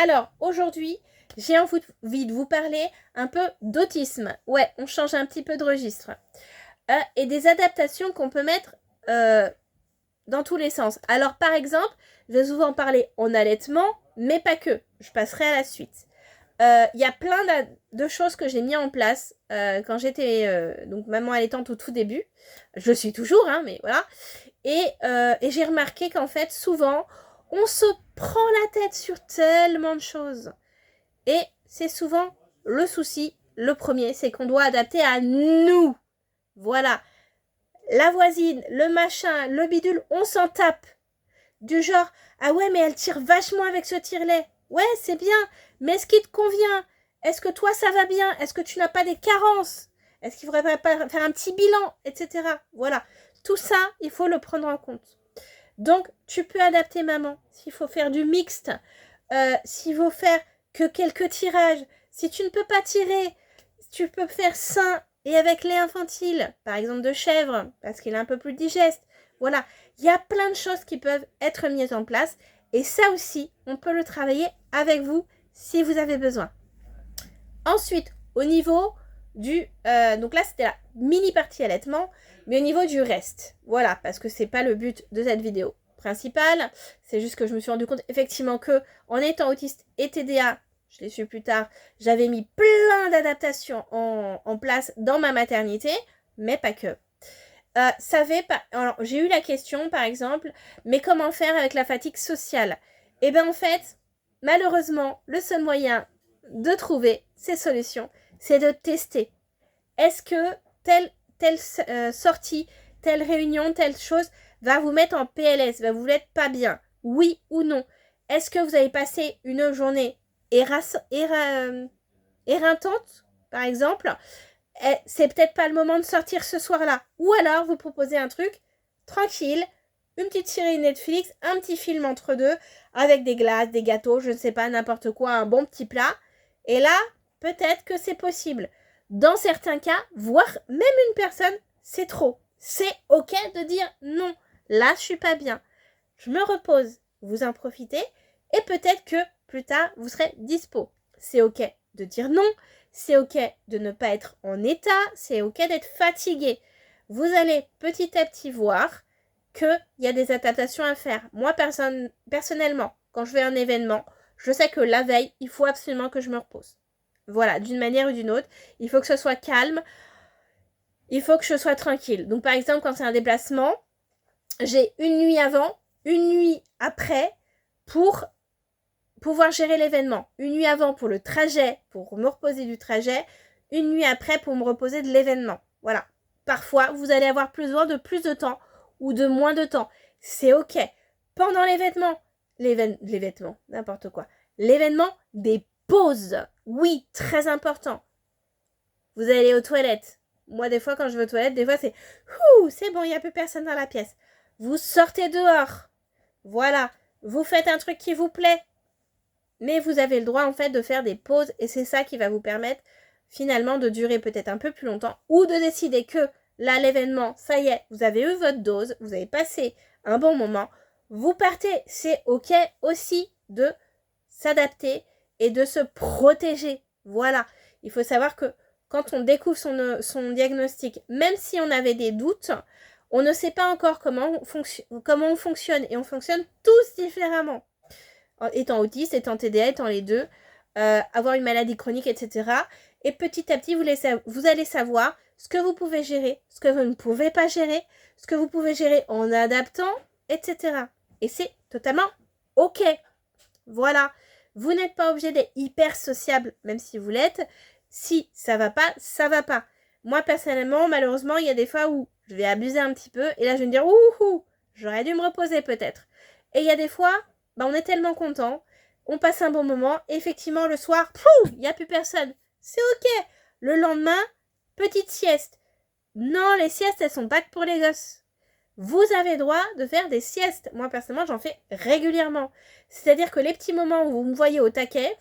Alors, aujourd'hui, j'ai envie de vous parler un peu d'autisme. Ouais, on change un petit peu de registre. Et des adaptations qu'on peut mettre dans tous les sens. Alors, par exemple, je vais souvent parler en allaitement, mais pas que. Je passerai à la suite. Il y a plein de choses que j'ai mis en place quand j'étais donc maman allaitante au tout début. Je le suis toujours, hein, mais voilà. Et j'ai remarqué qu'en fait, souvent, on se prend la tête sur tellement de choses. Et c'est souvent le souci, le premier, c'est qu'on doit adapter à nous. Voilà. La voisine, le machin, le bidule, on s'en tape. Du genre, ah ouais, mais elle tire vachement avec ce tire-lait. Ouais, c'est bien, mais est-ce qu'il te convient? Est-ce que toi, ça va bien? Est-ce que tu n'as pas des carences? Est-ce qu'il faudrait pas faire un petit bilan, etc. Voilà. Tout ça, il faut le prendre en compte. Donc, tu peux adapter maman. S'il faut faire du mixte, s'il faut faire que quelques tirages, si tu ne peux pas tirer, tu peux faire sein et avec lait infantile, par exemple de chèvre, parce qu'il est un peu plus digeste. Voilà, il y a plein de choses qui peuvent être mises en place. Et ça aussi, on peut le travailler avec vous si vous avez besoin. Ensuite, au niveau du... donc là, c'était la mini partie allaitement, mais au niveau du reste. Voilà, parce que c'est pas le but de cette vidéo principale. C'est juste que je me suis rendu compte effectivement que en étant autiste et TDA, je l'ai su plus tard, j'avais mis plein d'adaptations en place dans ma maternité, mais pas que. Alors, j'ai eu la question, par exemple, mais comment faire avec la fatigue sociale? Eh bien, en fait, malheureusement, le seul moyen de trouver ces solutions, c'est de tester. Est-ce que telle sortie, telle réunion, telle chose va vous mettre en PLS, va vous mettre pas bien? Oui ou non? Est-ce que vous avez passé une journée éreintante, par exemple? C'est peut-être pas le moment de sortir ce soir-là. Ou alors, vous proposez un truc tranquille, une petite série Netflix, un petit film entre deux, avec des glaces, des gâteaux, je ne sais pas, n'importe quoi, un bon petit plat. Et là, peut-être que c'est possible. Dans certains cas, voire même une personne, c'est trop. C'est ok de dire non, là, je suis pas bien. Je me repose, vous en profitez, et peut-être que plus tard, vous serez dispo. C'est ok de dire non, c'est ok de ne pas être en état, c'est ok d'être fatigué. Vous allez petit à petit voir qu'il y a des adaptations à faire. Moi, personnellement, quand je vais à un événement, je sais que la veille, il faut absolument que je me repose. Voilà, d'une manière ou d'une autre. Il faut que ce soit calme. Il faut que je sois tranquille. Donc, par exemple, quand c'est un déplacement, j'ai une nuit avant, une nuit après pour pouvoir gérer l'événement. Une nuit avant pour le trajet, pour me reposer du trajet. Une nuit après pour me reposer de l'événement. Voilà. Parfois, vous allez avoir besoin de plus de temps ou de moins de temps. C'est ok. Pendant l'événement, n'importe quoi. L'événement, des pauses. Oui, très important. Vous allez aller aux toilettes. Moi, des fois, quand je vais aux toilettes, des fois, c'est bon, il n'y a plus personne dans la pièce. Vous sortez dehors. Voilà. Vous faites un truc qui vous plaît. Mais vous avez le droit, en fait, de faire des pauses. Et c'est ça qui va vous permettre, finalement, de durer peut-être un peu plus longtemps. Ou de décider que, là, l'événement, ça y est, vous avez eu votre dose. Vous avez passé un bon moment. Vous partez. C'est ok aussi de s'adapter et de se protéger. Voilà. Il faut savoir que quand on découvre son diagnostic, même si on avait des doutes, on ne sait pas encore comment on fonctionne. Et on fonctionne tous différemment. Étant autiste, étant TDA, étant les deux, avoir une maladie chronique, etc. Et petit à petit, vous allez savoir ce que vous pouvez gérer, ce que vous ne pouvez pas gérer, ce que vous pouvez gérer en adaptant, etc. Et c'est totalement ok. Voilà. Vous n'êtes pas obligé d'être hyper sociable, même si vous l'êtes. Si ça va pas, ça va pas. Moi, personnellement, malheureusement, il y a des fois où je vais abuser un petit peu. Et là, je vais me dire, ouh, j'aurais dû me reposer peut-être. Et il y a des fois, on est tellement content. On passe un bon moment. Et effectivement, le soir, il n'y a plus personne. C'est ok. Le lendemain, petite sieste. Non, les siestes, elles sont pas que pour les gosses. Vous avez droit de faire des siestes. Moi, personnellement, j'en fais régulièrement. C'est-à-dire que les petits moments où vous me voyez au taquet,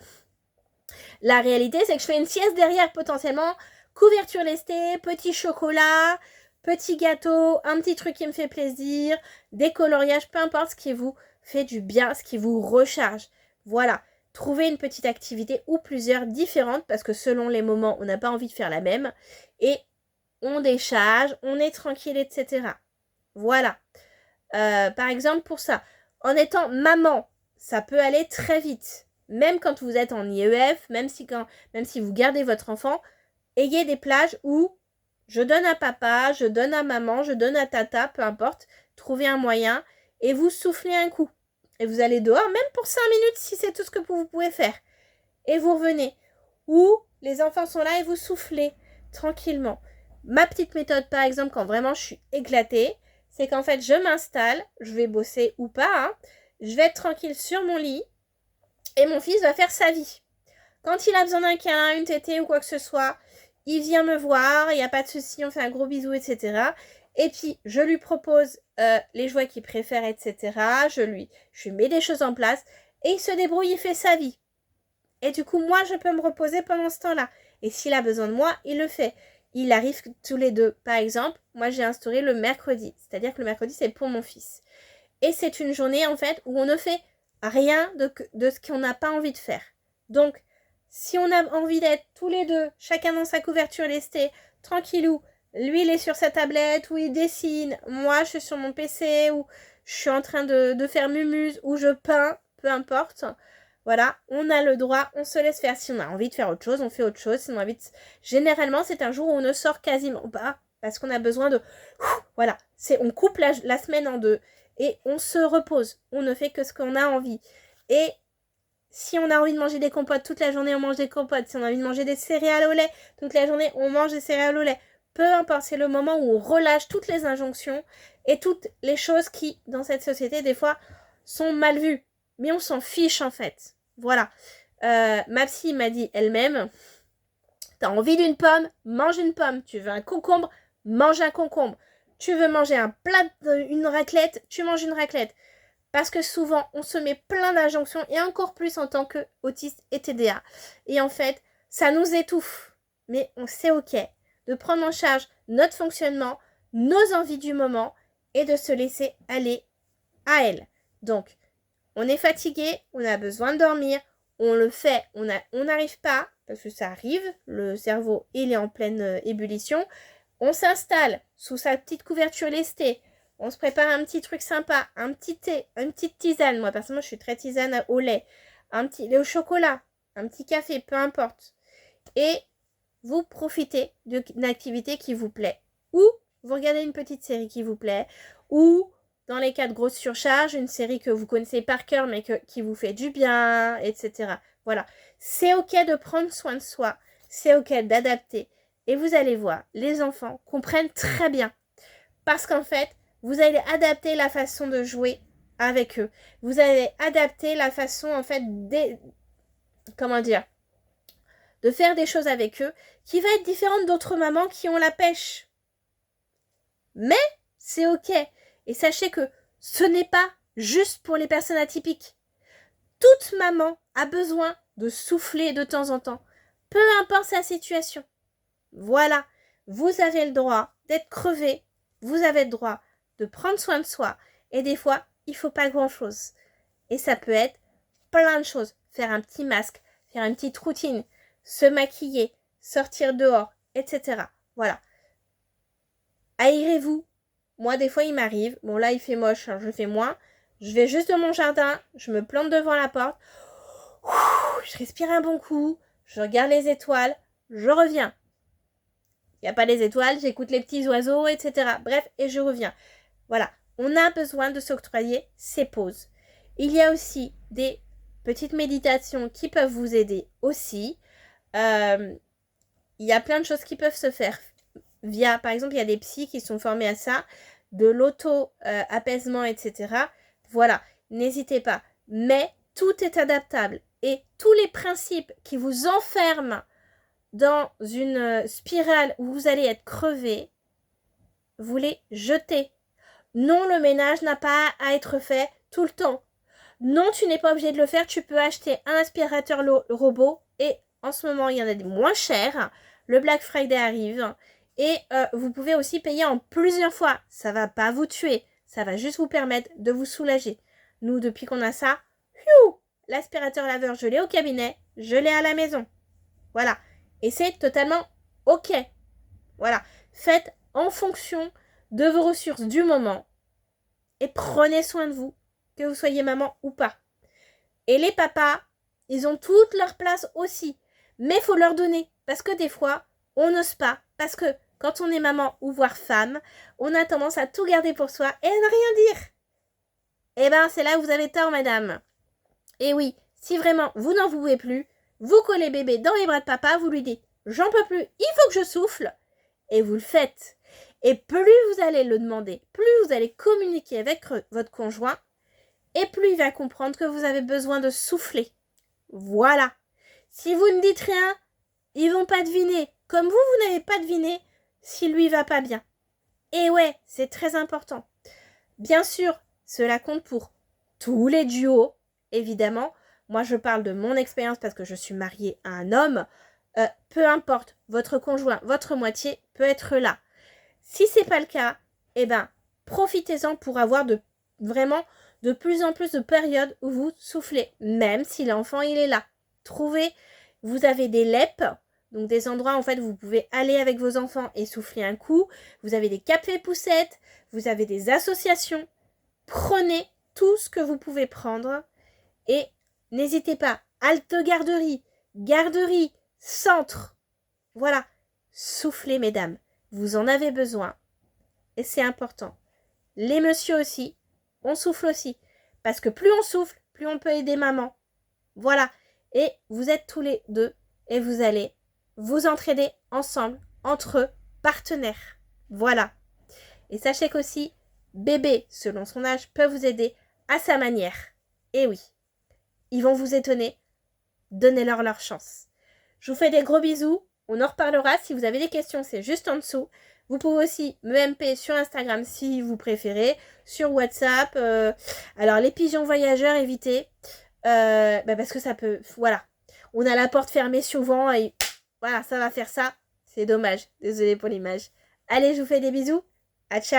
la réalité, c'est que je fais une sieste derrière potentiellement. Couverture lestée, petit chocolat, petit gâteau, un petit truc qui me fait plaisir, des coloriages, peu importe ce qui vous fait du bien, ce qui vous recharge. Voilà. Trouvez une petite activité ou plusieurs différentes parce que selon les moments, on n'a pas envie de faire la même. Et on décharge, on est tranquille, etc. Voilà. Par exemple, pour ça, en étant maman, ça peut aller très vite. Même quand vous êtes en IEF, même si vous gardez votre enfant, ayez des plages où je donne à papa, je donne à maman, je donne à tata, peu importe. Trouvez un moyen et vous soufflez un coup. Et vous allez dehors, même pour 5 minutes si c'est tout ce que vous pouvez faire. Et vous revenez. Ou les enfants sont là et vous soufflez tranquillement. Ma petite méthode, par exemple, quand vraiment je suis éclatée, c'est qu'en fait, je m'installe, je vais bosser ou pas, hein, je vais être tranquille sur mon lit et mon fils va faire sa vie. Quand il a besoin d'un câlin, une tétée ou quoi que ce soit, il vient me voir, il n'y a pas de souci, on fait un gros bisou, etc. Et puis, je lui propose les jouets qu'il préfère, etc. Je lui mets des choses en place et il se débrouille, il fait sa vie. Et du coup, moi, je peux me reposer pendant ce temps-là. Et s'il a besoin de moi, il le fait. Il arrive tous les deux. Par exemple, moi, j'ai instauré le mercredi. C'est-à-dire que le mercredi, c'est pour mon fils. Et c'est une journée, en fait, où on ne fait rien de ce qu'on n'a pas envie de faire. Donc, si on a envie d'être tous les deux, chacun dans sa couverture lestée, tranquillou, lui, il est sur sa tablette, ou il dessine, moi, je suis sur mon PC, ou je suis en train de faire mumuse, ou je peins, peu importe. Voilà, on a le droit, on se laisse faire. Si on a envie de faire autre chose, on fait autre chose. Si on a envie de... Généralement, c'est un jour où on ne sort quasiment pas, parce qu'on a besoin de... Voilà, on coupe la semaine en deux, et on se repose. On ne fait que ce qu'on a envie. Et si on a envie de manger des compotes toute la journée, on mange des compotes. Si on a envie de manger des céréales au lait toute la journée, on mange des céréales au lait. Peu importe, c'est le moment où on relâche toutes les injonctions et toutes les choses qui, dans cette société, des fois, sont mal vues. Mais on s'en fiche, en fait. Voilà. Ma psy m'a dit elle-même, t'as envie d'une pomme, mange une pomme. Tu veux un concombre, mange un concombre. Tu veux manger un plat, une raclette, tu manges une raclette. Parce que souvent, on se met plein d'injonctions, et encore plus en tant qu'autiste et TDA. Et en fait, ça nous étouffe. Mais c'est ok de prendre en charge notre fonctionnement, nos envies du moment, et de se laisser aller à elles. Donc, on est fatigué, on a besoin de dormir, on le fait, on n'arrive pas, parce que ça arrive, le cerveau, il est en pleine ébullition. On s'installe sous sa petite couverture lestée. On se prépare un petit truc sympa, un petit thé, une petite tisane. Moi, personnellement, je suis très tisane au lait. Un petit lait au chocolat, un petit café, peu importe. Et vous profitez d'une activité qui vous plaît. Ou vous regardez une petite série qui vous plaît. Ou, dans les cas de grosse surcharge, une série que vous connaissez par cœur, mais qui vous fait du bien, etc. Voilà. C'est ok de prendre soin de soi. C'est ok d'adapter. Et vous allez voir, les enfants comprennent très bien. Parce qu'en fait, vous allez adapter la façon de jouer avec eux. Vous allez adapter la façon, en fait, de faire des choses avec eux qui va être différente d'autres mamans qui ont la pêche. Mais c'est ok. Et sachez que ce n'est pas juste pour les personnes atypiques. Toute maman a besoin de souffler de temps en temps. Peu importe sa situation. Voilà. Vous avez le droit d'être crevé. Vous avez le droit de prendre soin de soi. Et des fois, il ne faut pas grand-chose. Et ça peut être plein de choses. Faire un petit masque, faire une petite routine, se maquiller, sortir dehors, etc. Voilà. Aérez-vous. Moi, des fois, il m'arrive. Bon, là, il fait moche, hein, je fais moins. Je vais juste dans mon jardin, je me plante devant la porte. Je respire un bon coup, je regarde les étoiles, je reviens. Il n'y a pas les étoiles, j'écoute les petits oiseaux, etc. Bref, et je reviens. Voilà, on a besoin de s'octroyer ces pauses. Il y a aussi des petites méditations qui peuvent vous aider aussi. Il y a plein de choses qui peuvent se faire via, par exemple, il y a des psys qui sont formés à ça, de l'auto-apaisement, etc. Voilà, n'hésitez pas. Mais tout est adaptable. Et tous les principes qui vous enferment dans une spirale où vous allez être crevé, vous les jetez. Non, le ménage n'a pas à être fait tout le temps. Non, tu n'es pas obligé de le faire. Tu peux acheter un aspirateur robot. Et en ce moment, il y en a des moins chers. Le Black Friday arrive. Et vous pouvez aussi payer en plusieurs fois. Ça va pas vous tuer. Ça va juste vous permettre de vous soulager. Nous, depuis qu'on a ça, l'aspirateur laveur, je l'ai au cabinet, je l'ai à la maison. Voilà. Et c'est totalement OK. Voilà. Faites en fonction de vos ressources du moment et prenez soin de vous, que vous soyez maman ou pas. Et les papas, ils ont toute leur place aussi. Mais il faut leur donner. Parce que des fois, on n'ose pas. Parce que quand on est maman ou voire femme, on a tendance à tout garder pour soi et à ne rien dire. Eh ben, c'est là où vous avez tort, madame. Et oui, si vraiment vous n'en pouvez plus, vous collez bébé dans les bras de papa, vous lui dites « J'en peux plus, il faut que je souffle !» Et vous le faites. Et plus vous allez le demander, plus vous allez communiquer avec votre conjoint, et plus il va comprendre que vous avez besoin de souffler. Voilà. Si vous ne dites rien, ils vont pas deviner. Comme vous n'avez pas deviné si lui va pas bien. Et ouais, c'est très important. Bien sûr, cela compte pour tous les duos, évidemment. Moi, je parle de mon expérience parce que je suis mariée à un homme. Peu importe, votre conjoint, votre moitié peut être là. Si c'est pas le cas, eh ben, profitez-en pour avoir vraiment de plus en plus de périodes où vous soufflez, même si l'enfant il est là. Trouvez, vous avez des LEP, donc des endroits en fait où vous pouvez aller avec vos enfants et souffler un coup. Vous avez des cafés poussettes, vous avez des associations. Prenez tout ce que vous pouvez prendre et n'hésitez pas. Halte garderie, centre. Voilà, soufflez mesdames, vous en avez besoin et c'est important. Les messieurs aussi, on souffle aussi. Parce que plus on souffle, plus on peut aider maman. Voilà. Et vous êtes tous les deux et vous allez vous entraider ensemble, entre partenaires. Voilà. Et sachez qu'aussi, bébé, selon son âge, peut vous aider à sa manière. Et oui, ils vont vous étonner. Donnez-leur leur chance. Je vous fais des gros bisous. On en reparlera. Si vous avez des questions, c'est juste en dessous. Vous pouvez aussi me MP sur Instagram si vous préférez, sur WhatsApp. Alors, les pigeons voyageurs, évitez. Parce que ça peut... Voilà. On a la porte fermée souvent et voilà, ça va faire ça. C'est dommage. Désolée pour l'image. Allez, je vous fais des bisous. À ciao.